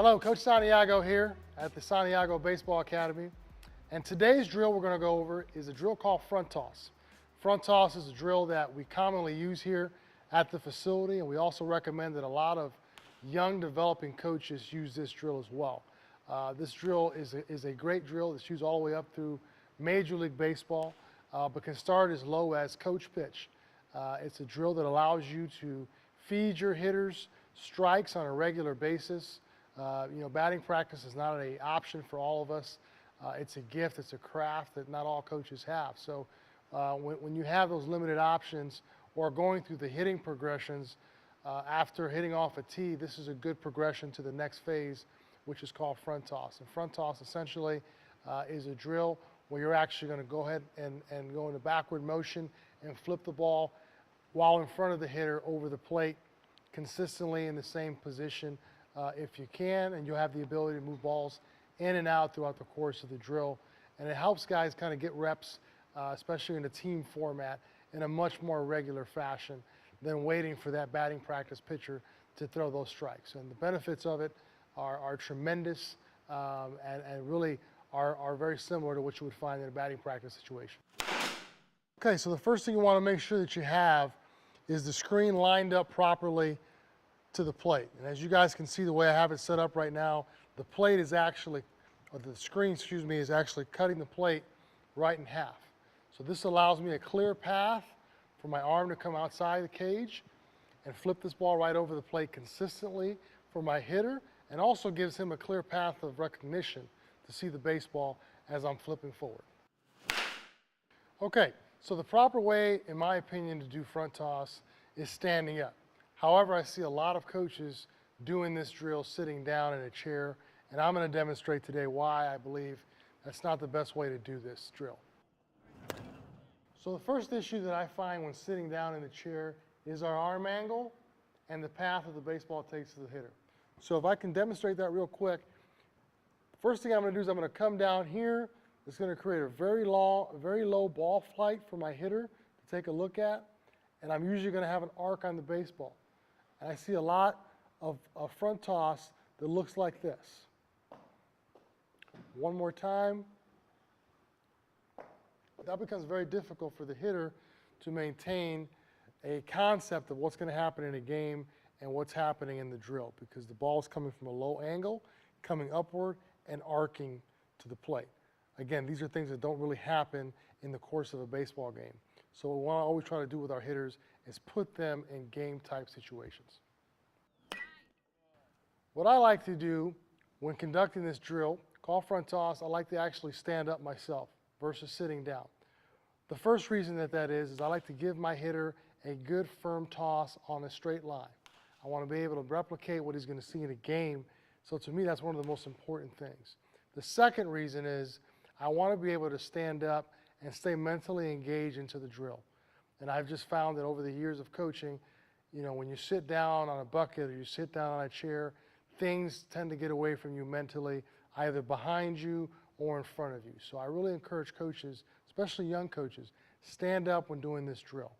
Hello, Coach Santiago here at the Santiago Baseball Academy. And today's drill we're going to go over is a drill called front toss. Front toss is a drill that we commonly use here at the facility, and we also recommend that a lot of young developing coaches use this drill as well. This drill is a great drill that's used all the way up through Major League Baseball, but can start as low as coach pitch. It's a drill that allows you to feed your hitters strikes on a regular basis. Batting practice is not an option for all of us. It's a gift, it's a craft that not all coaches have. So when you have those limited options or going through the hitting progressions after hitting off a tee, this is a good progression to the next phase, which is called front toss. And front toss essentially is a drill where you're actually going to go ahead and go into backward motion and flip the ball while in front of the hitter over the plate consistently in the same position if you can, and you'll have the ability to move balls in and out throughout the course of the drill. And it helps guys kind of get reps, especially in a team format, in a much more regular fashion than waiting for that batting practice pitcher to throw those strikes. And the benefits of it are tremendous and really are very similar to what you would find in a batting practice situation. Okay, so the first thing you want to make sure that you have is the screen lined up properly to the plate. And as you guys can see the way I have it set up right now, the plate is actually, or the screen, excuse me, is actually cutting the plate right in half. So this allows me a clear path for my arm to come outside the cage and flip this ball right over the plate consistently for my hitter, and also gives him a clear path of recognition to see the baseball as I'm flipping forward. Okay, so the proper way, in my opinion, to do front toss is standing up. However, I see a lot of coaches doing this drill sitting down in a chair, and I'm going to demonstrate today why I believe that's not the best way to do this drill. So the first issue that I find when sitting down in the chair is our arm angle and the path that the baseball takes to the hitter. So if I can demonstrate that real quick, first thing I'm going to do is I'm going to come down here. It's going to create a very low ball flight for my hitter to take a look at, and I'm usually going to have an arc on the baseball. And I see a lot of front toss that looks like this. One more time. That becomes very difficult for the hitter to maintain a concept of what's going to happen in a game and what's happening in the drill, because the ball is coming from a low angle, coming upward, and arcing to the plate. Again, these are things that don't really happen in the course of a baseball game. So what we want to always try to do with our hitters is put them in game-type situations. What I like to do when conducting this drill, called front toss, I like to actually stand up myself versus sitting down. The first reason that is I like to give my hitter a good firm toss on a straight line. I want to be able to replicate what he's going to see in a game. So to me, that's one of the most important things. The second reason is I want to be able to stand up and stay mentally engaged into the drill. And I've just found that over the years of coaching, when you sit down on a bucket or you sit down on a chair, things tend to get away from you mentally, either behind you or in front of you. So I really encourage coaches, especially young coaches, stand up when doing this drill.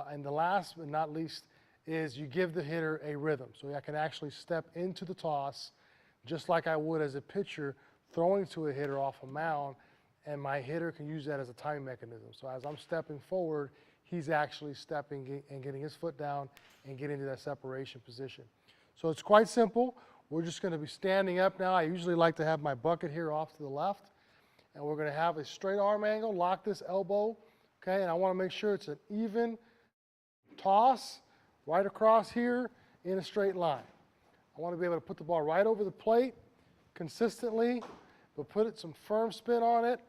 And the last but not least is you give the hitter a rhythm. So I can actually step into the toss just like I would as a pitcher throwing to a hitter off a mound, and my hitter can use that as a timing mechanism. So as I'm stepping forward, he's actually stepping and getting his foot down and getting into that separation position. So it's quite simple. We're just going to be standing up now. I usually like to have my bucket here off to the left, and we're going to have a straight arm angle, lock this elbow, okay, and I want to make sure it's an even toss right across here in a straight line. I want to be able to put the ball right over the plate consistently, but put some firm spin on it,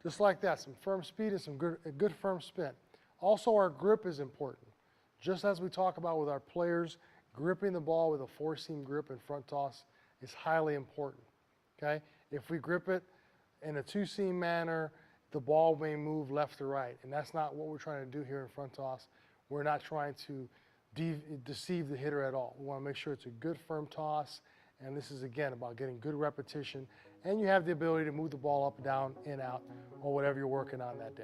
just like that, some firm speed and some good firm spin. Also, our grip is important. Just as we talk about with our players, gripping the ball with a four-seam grip in front toss is highly important, okay? If we grip it in a two-seam manner, the ball may move left or right, and that's not what we're trying to do here in front toss. We're not trying to deceive the hitter at all. We want to make sure it's a good firm toss, and this is, again, about getting good repetition, and you have the ability to move the ball up, down, in, out, or whatever you're working on that day.